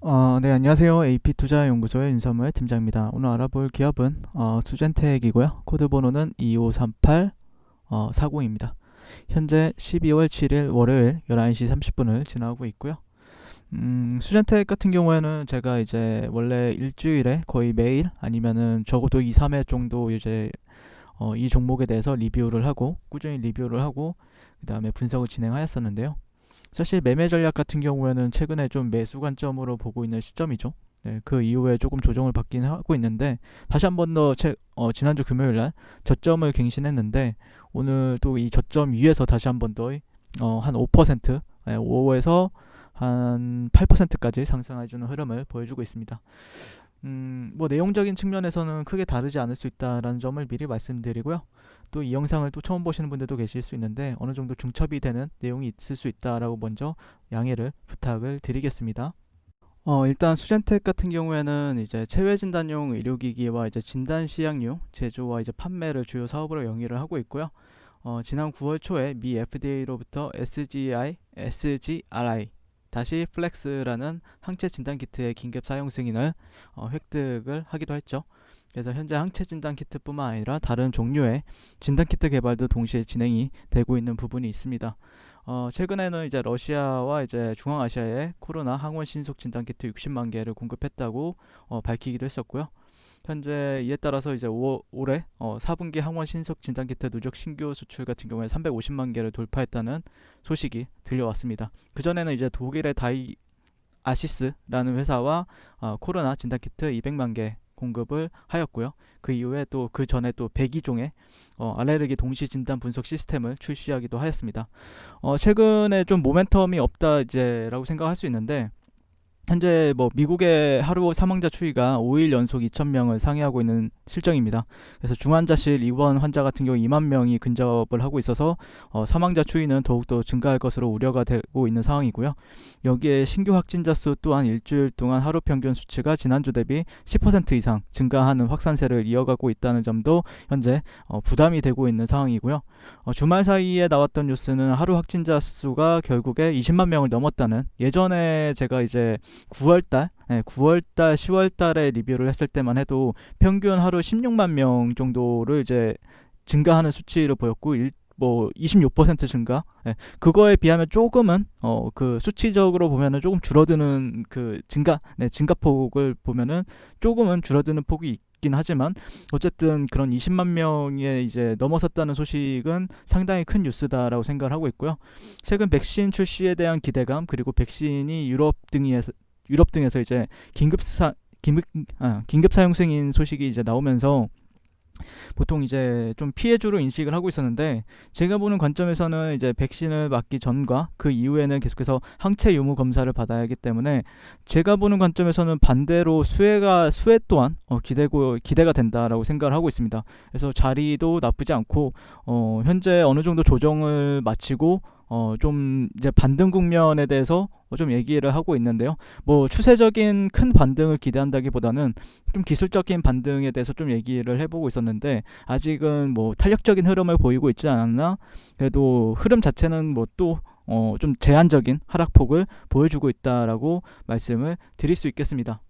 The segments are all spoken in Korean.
네, 안녕하세요. AP투자연구소의 윤선무의 팀장입니다. 오늘 알아볼 기업은 수젠텍이고요. 코드 번호는 2538 40입니다. 현재 12월 7일 월요일 11시 30분을 지나고 있고요. 수젠텍 같은 경우에는 제가 이제 원래 일주일에 거의 매일 아니면은 적어도 2, 3회 정도 이제 이 종목에 대해서 리뷰를 하고 꾸준히 리뷰를 하고 그 다음에 분석을 진행하였었는데요. 사실 매매 전략 같은 경우에는 최근에 좀 매수 관점으로 보고 있는 시점이죠. 네, 그 이후에 조금 조정을 받긴 하고 있는데 다시 한 번 더 지난주 금요일 날 저점을 갱신했는데 오늘 또 이 저점 위에서 다시 한 번 더 한 5%, 5에서 한 8%까지 상승해주는 흐름을 보여주고 있습니다. 뭐 내용적인 측면에서는 크게 다르지 않을 수 있다라는 점을 미리 말씀드리고요. 또 이 영상을 또 처음 보시는 분들도 계실 수 있는데 어느 정도 중첩이 되는 내용이 있을 수 있다라고 먼저 양해를 부탁을 드리겠습니다. 일단 수젠텍 같은 경우에는 이제 체외 진단용 의료기기와 이제 진단 시약류 제조와 이제 판매를 주요 사업으로 영위를 하고 있고요. 지난 9월 초에 미 FDA로부터 SGRI 다시 플렉스라는 항체 진단 키트의 긴급 사용 승인을 획득을 하기도 했죠. 그래서 현재 항체 진단 키트뿐만 아니라 다른 종류의 진단 키트 개발도 동시에 진행이 되고 있는 부분이 있습니다. 최근에는 이제 러시아와 이제 중앙아시아에 코로나 항원 신속 진단 키트 60만 개를 공급했다고 밝히기도 했었고요. 현재 이에 따라서 이제 올해 4분기 항원 신속 진단 키트 누적 신규 수출 같은 경우에 350만 개를 돌파했다는 소식이 들려왔습니다. 그 전에는 이제 독일의 다이 아시스라는 회사와 코로나 진단 키트 200만 개 공급을 하였고요. 그 이후에 또 그 전에 또 102종의 알레르기 동시 진단 분석 시스템을 출시하기도 하였습니다. 최근에 좀 모멘텀이 없다 이제라고 생각할 수 있는데 현재 뭐 미국의 하루 사망자 추이가 5일 연속 2,000명을 상회하고 있는 실정입니다. 그래서 중환자실 입원 환자 같은 경우 2만 명이 근접을 하고 있어서 사망자 추이는 더욱더 증가할 것으로 우려가 되고 있는 상황이고요. 여기에 신규 확진자 수 또한 일주일 동안 하루 평균 수치가 지난주 대비 10% 이상 증가하는 확산세를 이어가고 있다는 점도 현재 부담이 되고 있는 상황이고요. 주말 사이에 나왔던 뉴스는 하루 확진자 수가 결국에 20만 명을 넘었다는 예전에 제가 이제 9월달, 9월달, 10월달에 리뷰를 했을 때만 해도 평균 하루 16만 명 정도를 이제 증가하는 수치를 보였고, 뭐 26% 증가. 그거에 비하면 조금은 그 수치적으로 보면은 조금 줄어드는 그 증가폭을 보면은 조금은 줄어드는 폭이 있긴 하지만 어쨌든 그런 20만 명에 이제 넘어섰다는 소식은 상당히 큰 뉴스다라고 생각을 하고 있고요. 최근 백신 출시에 대한 기대감 그리고 백신이 유럽 등에서 이제 긴급 사용 승인 소식이 이제 나오면서 보통 이제 좀 피해주로 인식을 하고 있었는데 제가 보는 관점에서는 이제 백신을 맞기 전과 그 이후에는 계속해서 항체 유무 검사를 받아야 하기 때문에 제가 보는 관점에서는 반대로 수혜 또한 기대가 된다라고 생각을 하고 있습니다. 그래서 자리도 나쁘지 않고 현재 어느 정도 조정을 마치고 좀 이제 반등 국면에 대해서 좀 얘기를 하고 있는데요. 뭐 추세적인 큰 반등을 기대한다기보다는 좀 기술적인 반등에 대해서 좀 얘기를 해보고 있었는데 아직은 뭐 탄력적인 흐름을 보이고 있지 않았나. 그래도 흐름 자체는 뭐 또 좀 제한적인 하락폭을 보여주고 있다라고 말씀을 드릴 수 있겠습니다.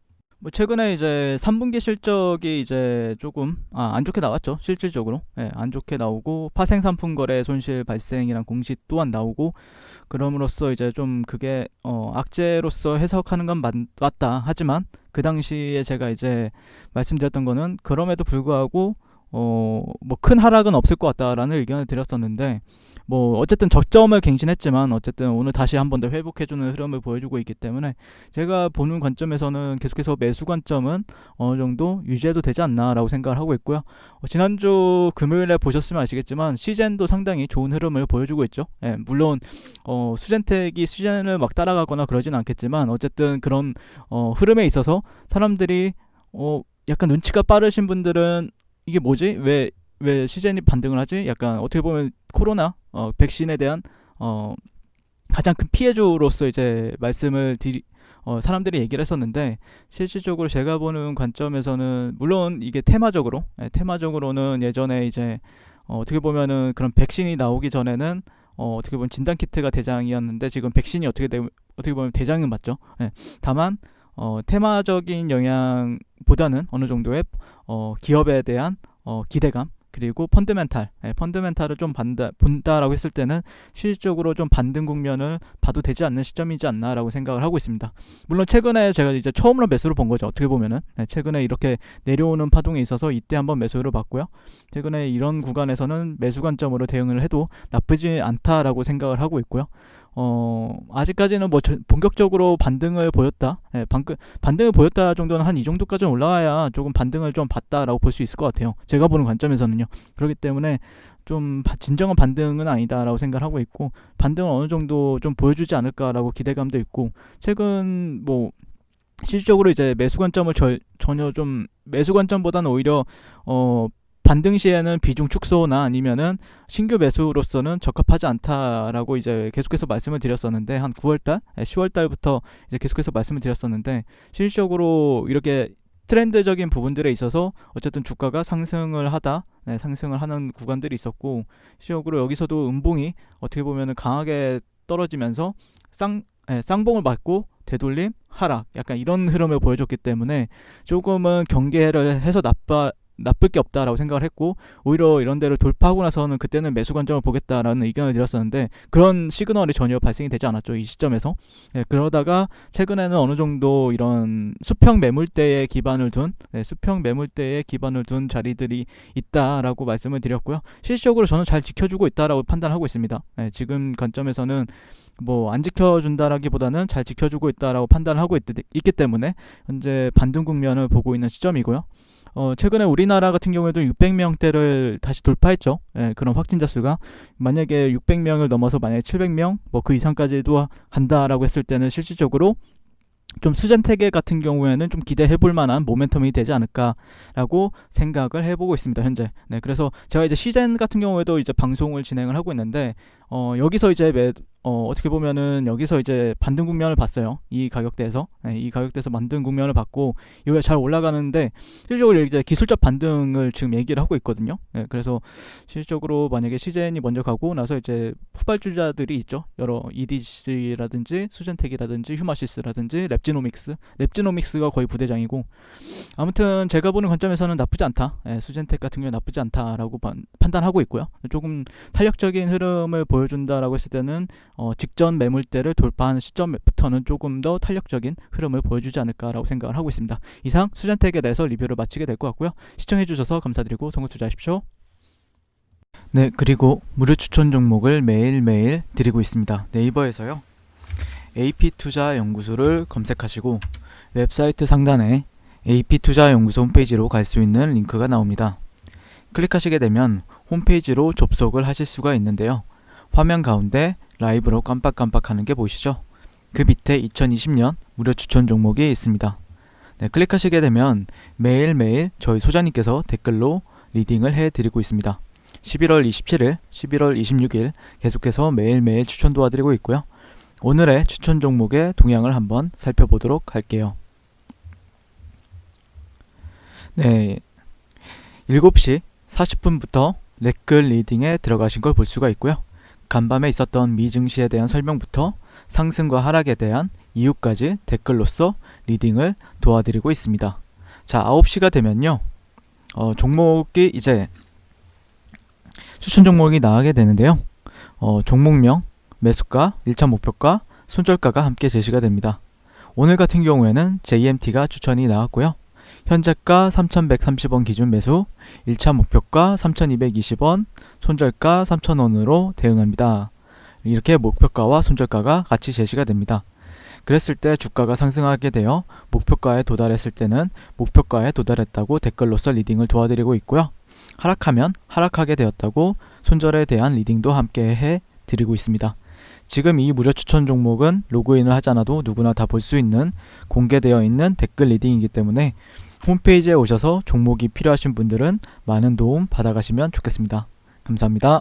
뭐 최근에 이제 3분기 실적이 이제 조금 안 좋게 나왔죠. 실질적으로 안 좋게 나오고 파생 상품 거래 손실 발생이란 공시 또한 나오고 그럼으로써 이제 좀 그게 악재로서 해석하는 건 맞다. 하지만 그 당시에 제가 이제 말씀드렸던 거는 그럼에도 불구하고 뭐 큰 하락은 없을 것 같다라는 의견을 드렸었는데 뭐 어쨌든 저점을 갱신했지만 어쨌든 오늘 다시 한 번 더 회복해주는 흐름을 보여주고 있기 때문에 제가 보는 관점에서는 계속해서 매수 관점은 어느 정도 유지해도 되지 않나라고 생각을 하고 있고요. 지난주 금요일에 보셨으면 아시겠지만 시젠도 상당히 좋은 흐름을 보여주고 있죠. 물론 수젠텍이 시젠을 막 따라가거나 그러진 않겠지만 어쨌든 그런 흐름에 있어서 사람들이 약간 눈치가 빠르신 분들은 이게 뭐지? 왜 시젠이 반등을 하지? 약간 어떻게 보면 코로나 백신에 대한 가장 큰 피해주로서 이제 사람들이 얘기를 했었는데 실질적으로 제가 보는 관점에서는 물론 이게 테마적으로는 예전에 이제 어떻게 보면은 그런 백신이 나오기 전에는 어떻게 보면 진단 키트가 대장이었는데 지금 백신이 어떻게 보면 대장은 맞죠. 다만 테마적인 영향보다는 어느 정도의 기업에 대한 기대감, 그리고 펀드멘탈을 좀 본다라고 했을 때는 실질적으로 좀 반등 국면을 봐도 되지 않는 시점이지 않나라고 생각을 하고 있습니다. 물론 최근에 제가 이제 처음으로 매수를 본 거죠. 어떻게 보면은 최근에 이렇게 내려오는 파동에 있어서 이때 한번 매수를 봤고요. 최근에 이런 구간에서는 매수 관점으로 대응을 해도 나쁘지 않다라고 생각을 하고 있고요. 아직까지는 뭐 본격적으로 반등을 보였다. 반등을 보였다 정도는 한 이 정도까지는 올라와야 조금 반등을 좀 봤다라고 볼 수 있을 것 같아요. 제가 보는 관점에서는요. 그렇기 때문에 좀 진정한 반등은 아니다라고 생각을 하고 있고, 반등은 어느 정도 좀 보여주지 않을까라고 기대감도 있고, 최근 뭐 실질적으로 이제 매수 관점을 전혀 좀 매수 관점보다는 오히려 반등 시에는 비중 축소나 아니면은 신규 매수로서는 적합하지 않다라고 이제 계속해서 말씀을 드렸었는데, 한 9월달, 10월달부터 이제 계속해서 말씀을 드렸었는데, 실질적으로 이렇게 트렌드적인 부분들에 있어서 어쨌든 주가가 상승을 하는 구간들이 있었고, 실질적으로 여기서도 음봉이 어떻게 보면은 강하게 떨어지면서 쌍봉을 맞고 되돌림, 하락, 약간 이런 흐름을 보여줬기 때문에 조금은 경계를 해서 나쁠 게 없다라고 생각을 했고, 오히려 이런 데를 돌파하고 나서는 그때는 매수 관점을 보겠다라는 의견을 드렸었는데, 그런 시그널이 전혀 발생이 되지 않았죠, 이 시점에서. 그러다가 최근에는 어느 정도 이런 수평 매물대에 기반을 둔 자리들이 있다라고 말씀을 드렸고요. 실질적으로 저는 잘 지켜주고 있다라고 판단하고 있습니다. 지금 관점에서는 뭐 안 지켜준다라기보다는 잘 지켜주고 있다라고 판단을 하고 있기 때문에 현재 반등 국면을 보고 있는 시점이고요. 최근에 우리나라 같은 경우에도 600명대를 다시 돌파했죠. 그런 확진자 수가 만약에 600명을 넘어서 만약에 700명 뭐 그 이상까지도 간다라고 했을 때는 실질적으로 좀 수젠테게 같은 경우에는 좀 기대해볼 만한 모멘텀이 되지 않을까라고 생각을 해보고 있습니다, 현재. 그래서 제가 이제 시젠 같은 경우에도 이제 방송을 진행을 하고 있는데, 여기서 이제 어떻게 보면은 여기서 이제 반등 국면을 봤어요. 이 가격대에서 반등 국면을 봤고, 이후에 잘 올라가는데 실질적으로 이제 기술적 반등을 지금 얘기를 하고 있거든요. 그래서 실질적으로 만약에 시젠이 먼저 가고 나서 후발주자들이 있죠. 여러 EDC라든지 수젠텍이라든지 휴마시스라든지 랩지노믹스가 거의 부대장이고, 아무튼 제가 보는 관점에서는 나쁘지 않다. 수젠텍 같은 경우에 나쁘지 않다라고 판단하고 있고요. 조금 탄력적인 흐름을 보여준다라고 했을 때는 직전 매물대를 돌파한 시점부터는 조금 더 탄력적인 흐름을 보여주지 않을까라고 생각을 하고 있습니다. 이상 수젠텍에 대해서 리뷰를 마치게 될 것 같고요. 시청해주셔서 감사드리고 선거 투자하십시오. 네, 그리고 무료 추천 종목을 매일매일 드리고 있습니다. 네이버에서요, AP투자연구소를 검색하시고 웹사이트 상단에 AP투자연구소 홈페이지로 갈 수 있는 링크가 나옵니다. 클릭하시게 되면 홈페이지로 접속을 하실 수가 있는데요. 화면 가운데 라이브로 깜빡깜빡하는 게 보이시죠? 그 밑에 2020년 무료 추천 종목이 있습니다. 클릭하시게 되면 매일매일 저희 소장님께서 댓글로 리딩을 해드리고 있습니다. 11월 27일, 11월 26일 계속해서 매일매일 추천 도와드리고 있고요. 오늘의 추천 종목의 동향을 한번 살펴보도록 할게요. 7시 40분부터 댓글 리딩에 들어가신 걸 볼 수가 있고요. 간밤에 있었던 미 증시에 대한 설명부터 상승과 하락에 대한 이유까지 댓글로서 리딩을 도와드리고 있습니다. 자, 9시가 되면요, 종목이 이제 추천 종목이 나가게 되는데요. 종목명, 매수가, 1차 목표가, 손절가가 함께 제시가 됩니다. 오늘 같은 경우에는 JMT가 추천이 나왔고요. 현재가 3,130원 기준 매수, 1차 목표가 3,220원, 손절가 3,000원으로 대응합니다. 이렇게 목표가와 손절가가 같이 제시가 됩니다. 그랬을 때 주가가 상승하게 되어 목표가에 도달했을 때는 목표가에 도달했다고 댓글로서 리딩을 도와드리고 있고요. 하락하면 하락하게 되었다고 손절에 대한 리딩도 함께 해드리고 있습니다. 지금 이 무료 추천 종목은 로그인을 하지 않아도 누구나 다 볼 수 있는 공개되어 있는 댓글 리딩이기 때문에 홈페이지에 오셔서 종목이 필요하신 분들은 많은 도움 받아가시면 좋겠습니다. 감사합니다.